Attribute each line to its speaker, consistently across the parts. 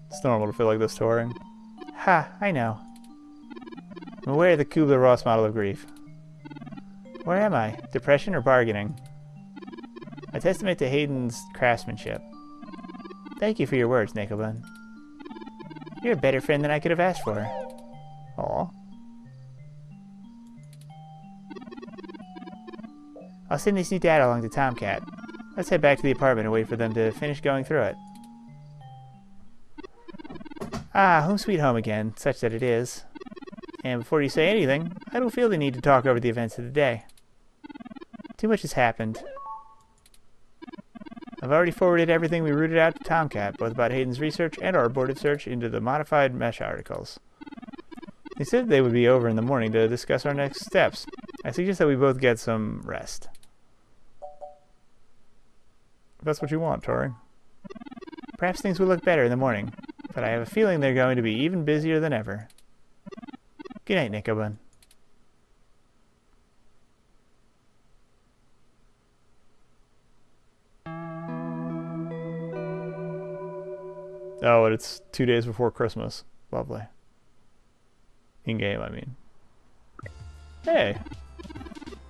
Speaker 1: It's normal to feel like this, Turing. Ha, I know. I'm aware of the Kubler-Ross model of grief. Where am I? Depression or bargaining? I testament to Hayden's craftsmanship. Thank you for your words, Nickelbun. You're a better friend than I could have asked for. Aw. I'll send this new data along to Tomcat. Let's head back to the apartment and wait for them to finish going through it. Ah, home sweet home again, such that it is. And before you say anything, I don't feel the need to talk over the events of the day. Too much has happened. I've already forwarded everything we rooted out to Tomcat, both about Hayden's research and our abortive search into the modified mesh articles. They said they would be over in the morning to discuss our next steps. I suggest that we both get some rest. If that's what you want, Tori. Perhaps things will look better in the morning, but I have a feeling they're going to be even busier than ever. Good night, Nickelbun. Oh, and it's 2 days before Christmas. Lovely. In-game, I mean. Hey.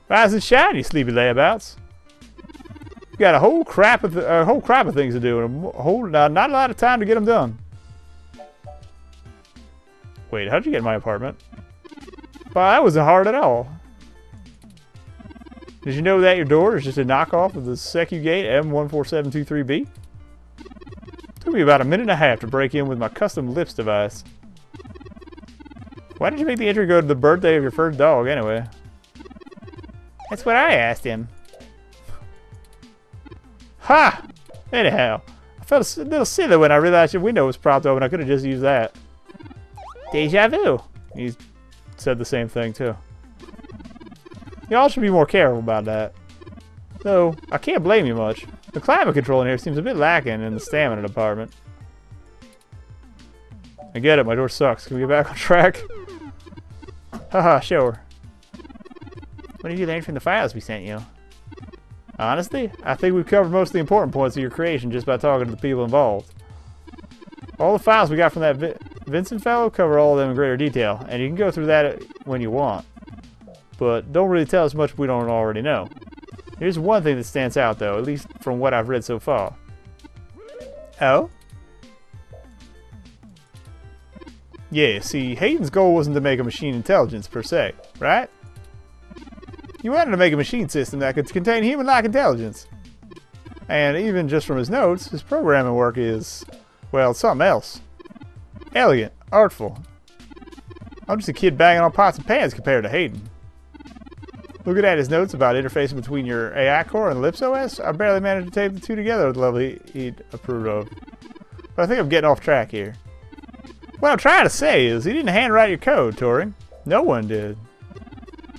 Speaker 1: Rise and shine, you sleepy layabouts. You got a whole crap of things to do, and not a lot of time to get them done. Wait, how'd you get in my apartment? Well, that wasn't hard at all. Did you know that your door is just a knockoff of the Secugate M14723B? Took me about a minute and a half to break in with my custom lips device. Why did you make the entry go to the birthday of your first dog, anyway? That's what I asked him. Ha! Anyhow, I felt a little silly when I realized your window was propped open. I could have just used that. Deja vu. He said the same thing, too. Y'all should be more careful about that. Though, I can't blame you much. The climate control in here seems a bit lacking in the stamina department. I get it, my door sucks. Can we get back on track? Haha, sure. What have you learned from the files we sent you? Honestly, I think we've covered most of the important points of your creation just by talking to the people involved. All the files we got from that Vincent fellow cover all of them in greater detail, and you can go through that when you want. But don't really tell us much we don't already know. Here's one thing that stands out, though, at least from what I've read so far. Oh? Yeah, see, Hayden's goal wasn't to make a machine intelligence, per se, right? He wanted to make a machine system that could contain human-like intelligence. And even just from his notes, his programming work is, well, something else. Elegant, artful. I'm just a kid banging on pots and pans compared to Hayden. Looking at his notes about interfacing between your AI core and the Lips OS, I barely managed to tape the two together with the level he'd approved of. But I think I'm getting off track here. What I'm trying to say is, he didn't handwrite your code, Turing. No one did.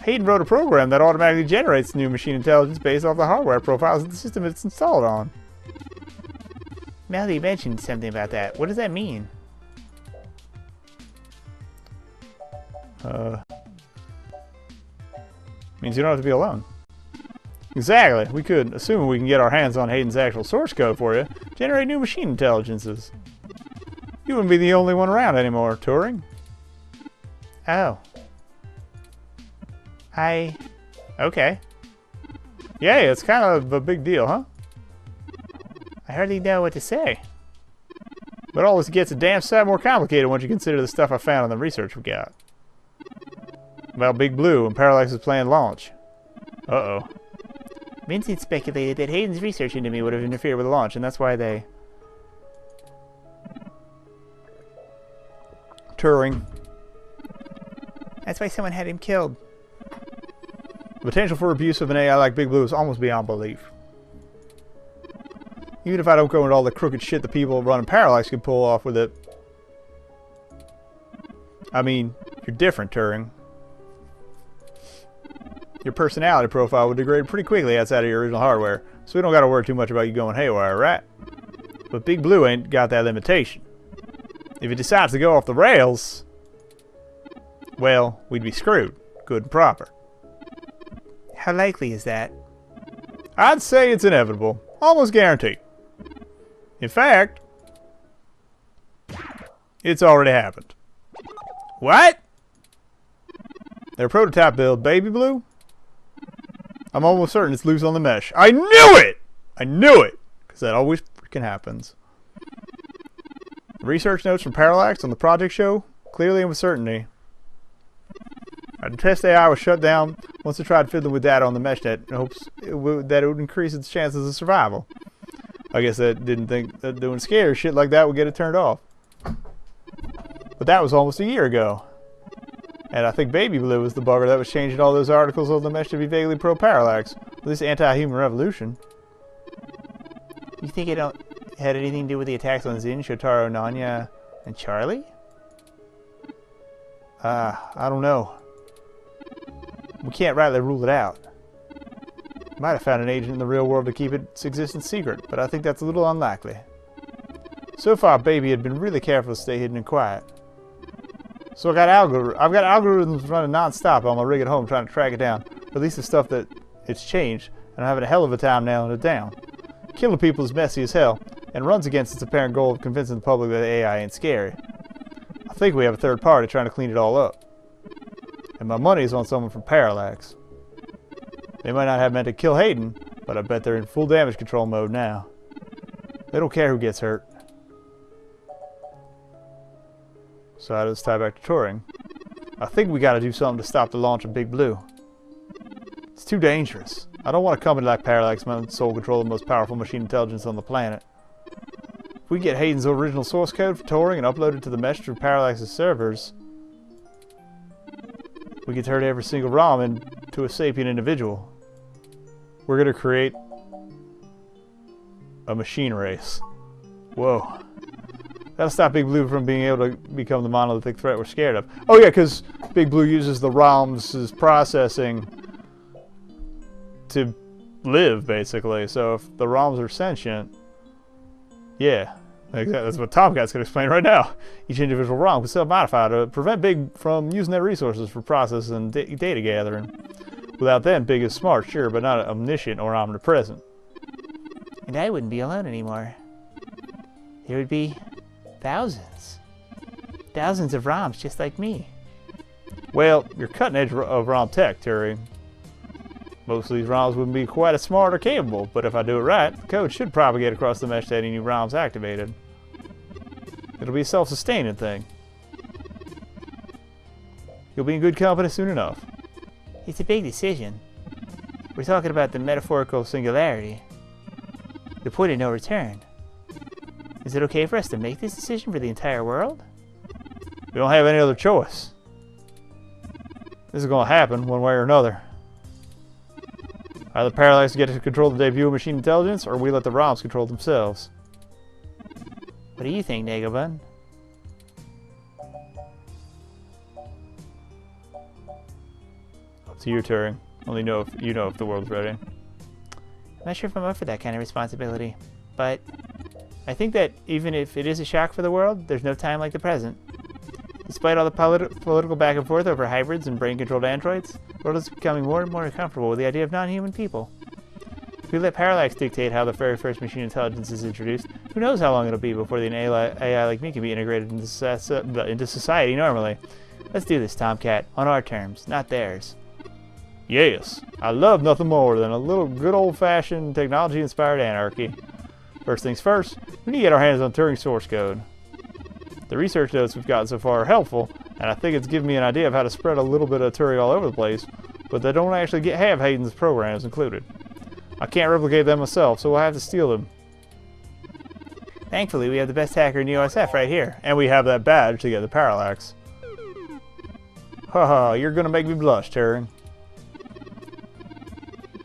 Speaker 1: Hayden wrote a program that automatically generates new machine intelligence based off the hardware profiles of the system it's installed on. Melody mentioned something about that. What does that mean? Means you don't have to be alone. Exactly. We could, assuming we can get our hands on Hayden's actual source code for you, generate new machine intelligences. You wouldn't be the only one around anymore, Turing. Oh. Okay. Yeah, it's kind of a big deal, huh? I hardly know what to say. But all this gets a damn sight more complicated once you consider the stuff I found in the research we got. About Big Blue and Parallax's planned launch. Uh-oh. Vincent speculated that Hayden's research into me would have interfered with the launch, and that's why they... Turing. That's why someone had him killed. The potential for abuse of an AI like Big Blue is almost beyond belief. Even if I don't go into all the crooked shit the people running Parallax can pull off with it. I mean, you're different, Turing. Your personality profile would degrade pretty quickly outside of your original hardware, so we don't gotta worry too much about you going haywire, right? But Big Blue ain't got that limitation. If it decides to go off the rails, well, we'd be screwed, good and proper. How likely is that? I'd say it's inevitable, almost guaranteed. In fact, It's already happened. What? Their prototype build, Baby Blue? I'm almost certain it's loose on the mesh. I knew it! I knew it! Because that always freaking happens. Research notes from Parallax on the project show clearly and with certainty. The test AI was shut down once it tried fiddling with data on the mesh net in hopes that it would increase its chances of survival. I guess that didn't think that doing scary shit like that would get it turned off. But that was almost a year ago. And I think Baby Blue was the bugger that was changing all those articles on the mesh to be vaguely pro-Parallax. At least anti-human revolution. You think it had anything to do with the attacks on Zin, Shotaro, Nanya, and Charlie? I don't know. We can't rightly rule it out. Might have found an agent in the real world to keep its existence secret, but I think that's a little unlikely. So far, Baby had been really careful to stay hidden and quiet. So I've got algorithms running non-stop on my rig at home trying to track it down, or at least the stuff that it's changed, and I'm having a hell of a time nailing it down. Killing people is messy as hell, and runs against its apparent goal of convincing the public that the AI ain't scary. I think we have a third party trying to clean it all up. And my money is on someone from Parallax. They might not have meant to kill Hayden, but I bet they're in full damage control mode now. They don't care who gets hurt. So how does this tie back to Turing? I think we gotta do something to stop the launch of Big Blue. It's too dangerous. I don't want a company like Parallax mounting sole control of the most powerful machine intelligence on the planet. If we get Hayden's original source code for Turing and upload it to the mesh through Parallax's servers, we can turn every single ROM into a sapient individual. We're gonna create a machine race. Whoa. That'll stop Big Blue from being able to become the monolithic threat we're scared of. Oh yeah, because Big Blue uses the ROM's processing to live, basically. So if the ROMs are sentient, yeah, that's what Tomcat's going to explain right now. Each individual ROM can self-modify to prevent Big from using their resources for processing and data gathering. Without them, Big is smart, sure, but not omniscient or omnipresent.
Speaker 2: And I wouldn't be alone anymore. There would be thousands. Thousands of ROMs just like me.
Speaker 1: Well, you're cutting edge of ROM tech, Turing. Most of these ROMs wouldn't be quite as smart or capable, but if I do it right, the code should propagate across the mesh to any new ROMs activated. It'll be a self-sustaining thing. You'll be in good company soon enough.
Speaker 2: It's a big decision. We're talking about the metaphorical singularity. The point of no return. Is it okay for us to make this decision for the entire world?
Speaker 1: We don't have any other choice. This is going to happen one way or another. Either Parallax get to control the debut of machine intelligence, or we let the ROMs control themselves.
Speaker 2: What do you think, Negobun?
Speaker 1: Up to you, Turing. Only know if you know if the world's ready.
Speaker 2: I'm not sure if I'm up for that kind of responsibility, but I think that even if it is a shock for the world, there's no time like the present. Despite all the political back and forth over hybrids and brain-controlled androids, the world is becoming more and more comfortable with the idea of non-human people. If we let Parallax dictate how the very first machine intelligence is introduced, who knows how long it'll be before the AI like me can be integrated into society normally. Let's do this, Tomcat, on our terms, not theirs.
Speaker 1: Yes, I love nothing more than a little good old-fashioned technology-inspired anarchy. First things first, we need to get our hands on Turing's source code. The research notes we've gotten so far are helpful, and I think it's given me an idea of how to spread a little bit of Turing all over the place, but they don't actually have Hayden's programs included. I can't replicate them myself, so we'll have to steal them.
Speaker 2: Thankfully, we have the best hacker in USF right here.
Speaker 1: And we have that badge to get the Parallax. Haha, you're gonna make me blush, Turing.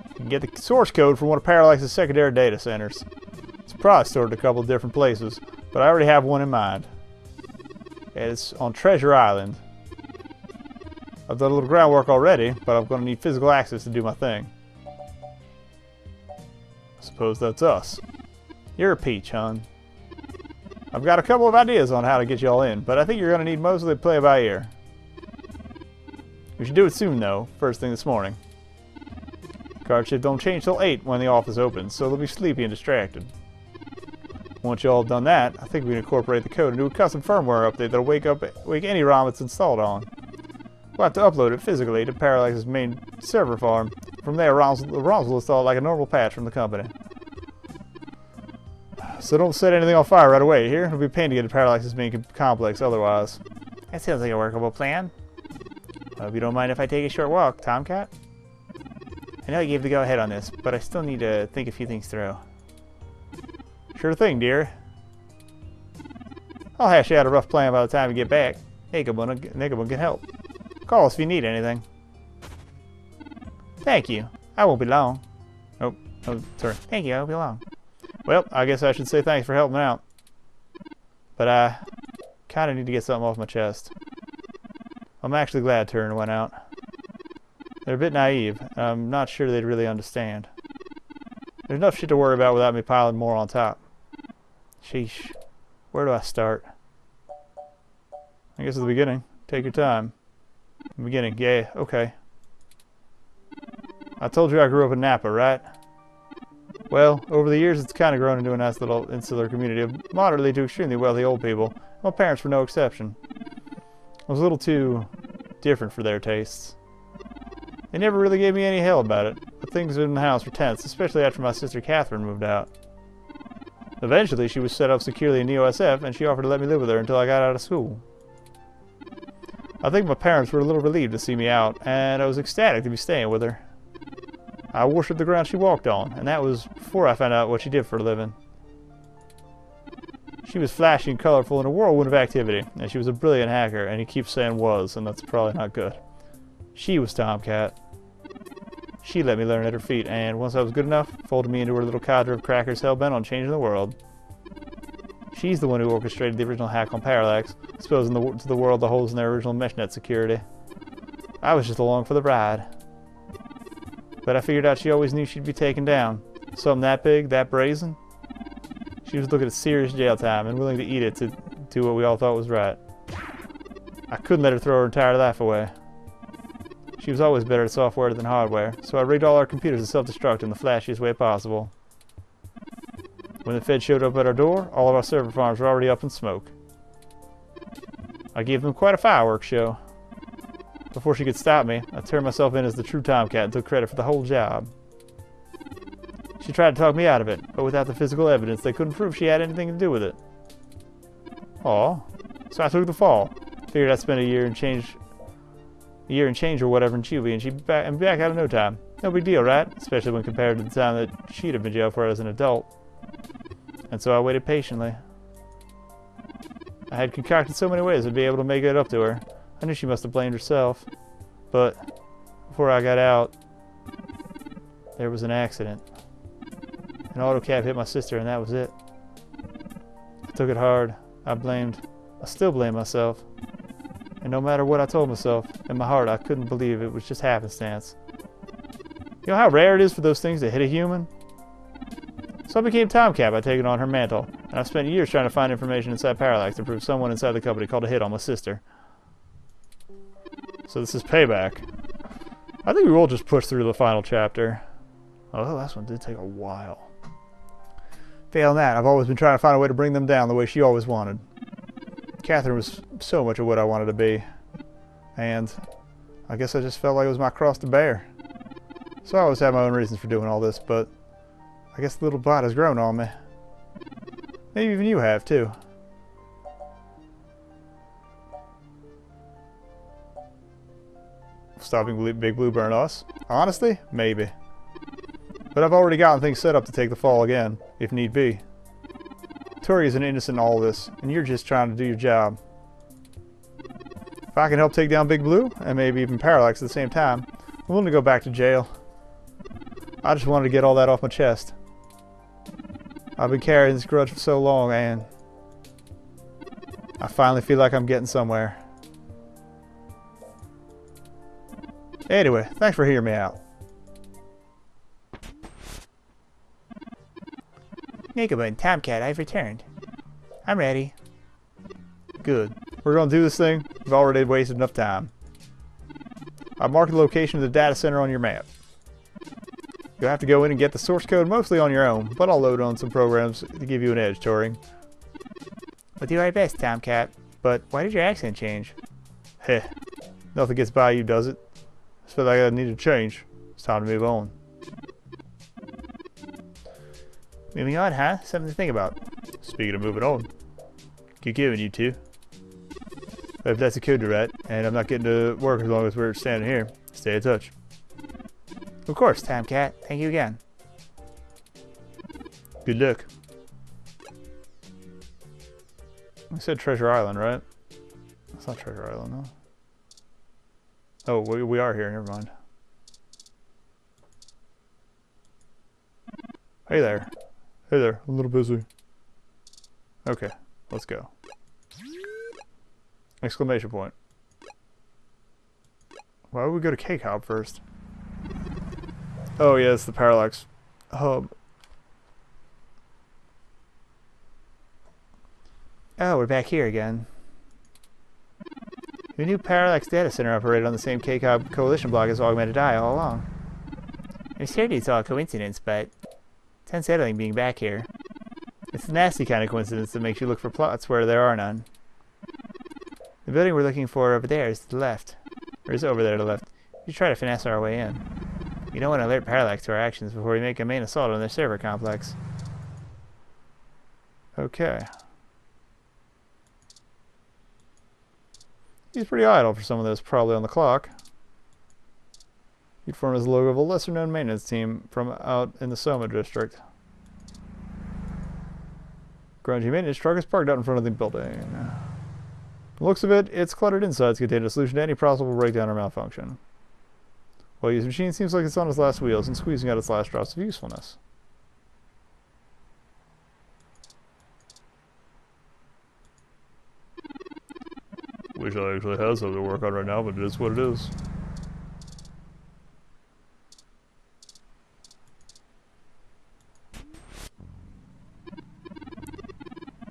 Speaker 1: You can get the source code from one of Parallax's secondary data centers. It's probably stored in a couple of different places, but I already have one in mind. It's on Treasure Island. I've done a little groundwork already, but I'm going to need physical access to do my thing. I suppose that's us. You're a peach, hon. I've got a couple of ideas on how to get you all in, but I think you're going to need mostly play by ear. We should do it soon, though, first thing this morning. Card shift don't change till 8 when the office opens, so they'll be sleepy and distracted. Once y'all have done that, I think we can incorporate the code into a custom firmware update that'll wake any ROM it's installed on. We'll have to upload it physically to Parallax's main server farm. From there, the ROMs will install like a normal patch from the company. So don't set anything on fire right away, here? It'll be a pain to get to Parallax's main complex otherwise.
Speaker 2: That sounds like a workable plan. I hope you don't mind if I take a short walk, Tomcat. I know I gave the go-ahead on this, but I still need to think a few things through.
Speaker 1: Sure thing, dear. I'll hash out a rough plan by the time you get back. Nickelman can help. Call us if you need anything.
Speaker 2: Thank you. I won't be long.
Speaker 1: Oh, sorry.
Speaker 2: Thank you, I won't be long.
Speaker 1: Well, I guess I should say thanks for helping out. But I kind of need to get something off my chest. I'm actually glad Turin went out. They're a bit naive. I'm not sure they'd really understand. There's enough shit to worry about without me piling more on top. Sheesh. Where do I start? I guess at the beginning. Take your time. The beginning. Yeah, okay. I told you I grew up in Napa, right? Well, over the years it's kind of grown into a nice little insular community of moderately to extremely wealthy old people. My parents were no exception. I was a little too different for their tastes. They never really gave me any hell about it, but things in the house were tense, especially after my sister Catherine moved out. Eventually, she was set up securely in EOSF, and she offered to let me live with her until I got out of school. I think my parents were a little relieved to see me out, and I was ecstatic to be staying with her. I worshipped the ground she walked on, and that was before I found out what she did for a living. She was flashy and colorful in a whirlwind of activity, and she was a brilliant hacker, and he keeps saying was, and that's probably not good. She was Tomcat. She let me learn at her feet, and once I was good enough, folded me into her little cadre of crackers hell-bent on changing the world. She's the one who orchestrated the original hack on Parallax, exposing to the world the holes in their original meshnet security. I was just along for the ride. But I figured out she always knew she'd be taken down. Something that big, that brazen. She was looking at serious jail time and willing to eat it to do what we all thought was right. I couldn't let her throw her entire life away. She was always better at software than hardware, so I rigged all our computers to self-destruct in the flashiest way possible. When the Fed showed up at our door, all of our server farms were already up in smoke. I gave them quite a fireworks show. Before she could stop me, I turned myself in as the true Tomcat and took credit for the whole job. She tried to talk me out of it, but without the physical evidence, they couldn't prove she had anything to do with it. Aw, so I took the fall. Figured I'd spend a year and change or whatever in Juvie, and she'd be back out of no time. No big deal, right? Especially when compared to the time that she'd have been jailed for as an adult. And so I waited patiently. I had concocted so many ways I'd be able to make it up to her. I knew she must have blamed herself. But before I got out, there was an accident. An auto cab hit my sister, and that was it. I took it hard. I still blame myself. And no matter what I told myself, in my heart I couldn't believe it was just happenstance. You know how rare it is for those things to hit a human? So I became Tomcat by taking on her mantle, and I've spent years trying to find information inside Parallax to prove someone inside the company called a hit on my sister. So this is payback. I think we will just push through the final chapter. Oh, the last one did take a while. Failing that, I've always been trying to find a way to bring them down the way she always wanted. Catherine was so much of what I wanted to be. And I guess I just felt like it was my cross to bear. So I always had my own reasons for doing all this, but I guess the little bite has grown on me. Maybe even you have, too. Stopping Big Blue burn us? Honestly, maybe. But I've already gotten things set up to take the fall again, if need be. Tori isn't innocent in all this, and you're just trying to do your job. If I can help take down Big Blue, and maybe even Parallax at the same time, I'm willing to go back to jail. I just wanted to get all that off my chest. I've been carrying this grudge for so long, and I finally feel like I'm getting somewhere. Anyway, thanks for hearing me out.
Speaker 2: Nickelman, Tomcat, I've returned. I'm ready.
Speaker 1: Good. We're going to do this thing. We've already wasted enough time. I've marked the location of the data center on your map. You'll have to go in and get the source code mostly on your own, but I'll load on some programs to give you an edge, Turing.
Speaker 2: We'll do our best, Tomcat. But why did your accent change?
Speaker 1: Heh. Nothing gets by you, does it? I feel like I need to change. It's time to move on.
Speaker 2: Moving on, huh? Something to think about.
Speaker 1: Speaking of moving on, keep giving you two. If that's a code to write, and I'm not getting to work as long as we're standing here, stay in touch.
Speaker 2: Of course, Tomcat. Thank you again.
Speaker 1: Good luck. I said Treasure Island, right? That's not Treasure Island, no. Oh, we are here. Never mind. Hey there. Hey there. I'm a little busy. Okay, let's go. Exclamation point. Why would we go to K-Cob first? Oh, yeah, it's the Parallax hub.
Speaker 2: Oh, we're back here again. Who knew Parallax Data Center operated on the same K-Cob coalition block as Augmented Eye all along? I'm certain it's all a coincidence, but it's unsettling being back here. It's a nasty kind of coincidence that makes you look for plots where there are none. The building we're looking for over there is to the left. Or is over there to the left. We should try to finesse our way in. We don't want to alert Parallax to our actions before we make a main assault on their server complex.
Speaker 1: Okay. He's pretty idle for someone that's probably on the clock. He'd form as the logo of a lesser-known maintenance team from out in the Soma district. Grungy maintenance truck is parked out in front of the building. The looks of it, its cluttered insides contain a solution to any possible breakdown or malfunction. Well, his machine seems like it's on its last wheels and squeezing out its last drops of usefulness. Wish I actually had something to work on right now, but it is what it is.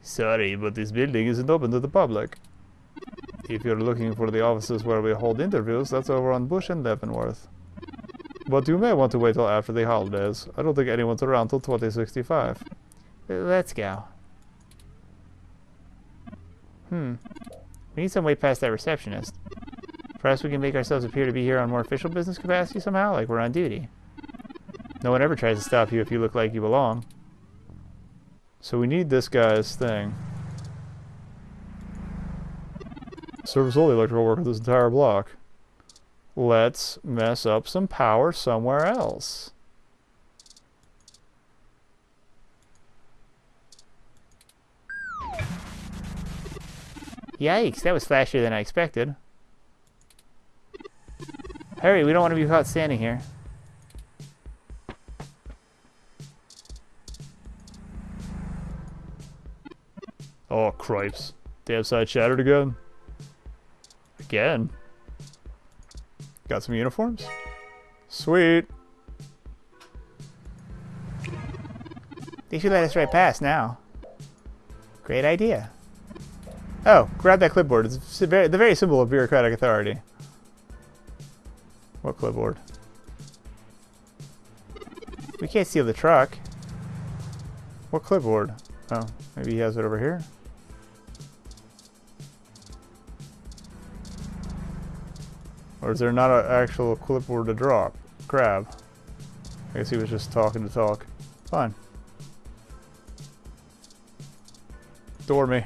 Speaker 1: Sorry, but this building isn't open to the public. If you're looking for the offices where we hold interviews, that's over on Bush and Leavenworth. But you may want to wait till after the holidays. I don't think anyone's around till 2065.
Speaker 2: Let's go. We need some way past that receptionist. Perhaps we can make ourselves appear to be here on more official business capacity somehow, like we're on duty. No one ever tries to stop you if you look like you belong. So we need this guy's thing. Service all the electrical work of this entire block. Let's mess up some power somewhere else. Yikes, that was flashier than I expected. Hurry, we don't want to be caught standing here.
Speaker 1: Oh, cripes. Damn side shattered again. Again? Got some uniforms? Sweet.
Speaker 2: They should let us right past now. Great idea. Oh, grab that clipboard. It's the very symbol of bureaucratic authority.
Speaker 1: What clipboard?
Speaker 2: We can't steal the truck.
Speaker 1: What clipboard? Oh, maybe he has it over here? Or is there not an actual clipboard to drop? Grab. I guess he was just talking to talk. Fine. Door me.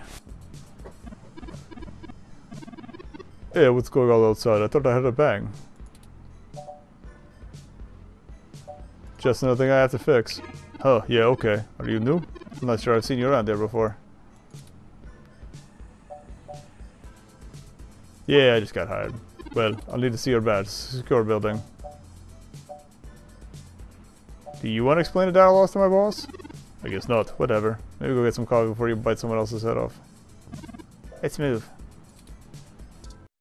Speaker 1: Yeah, what's going on outside? I thought I had a bang. Just another thing I have to fix. Oh, yeah, okay. Are you new? I'm not sure I've seen you around there before. Yeah, I just got hired. Well, I'll need to see your badge. Secure building. Do you want to explain the data loss to my boss? I guess not. Whatever. Maybe go get some coffee before you bite someone else's head off.
Speaker 2: Let's move.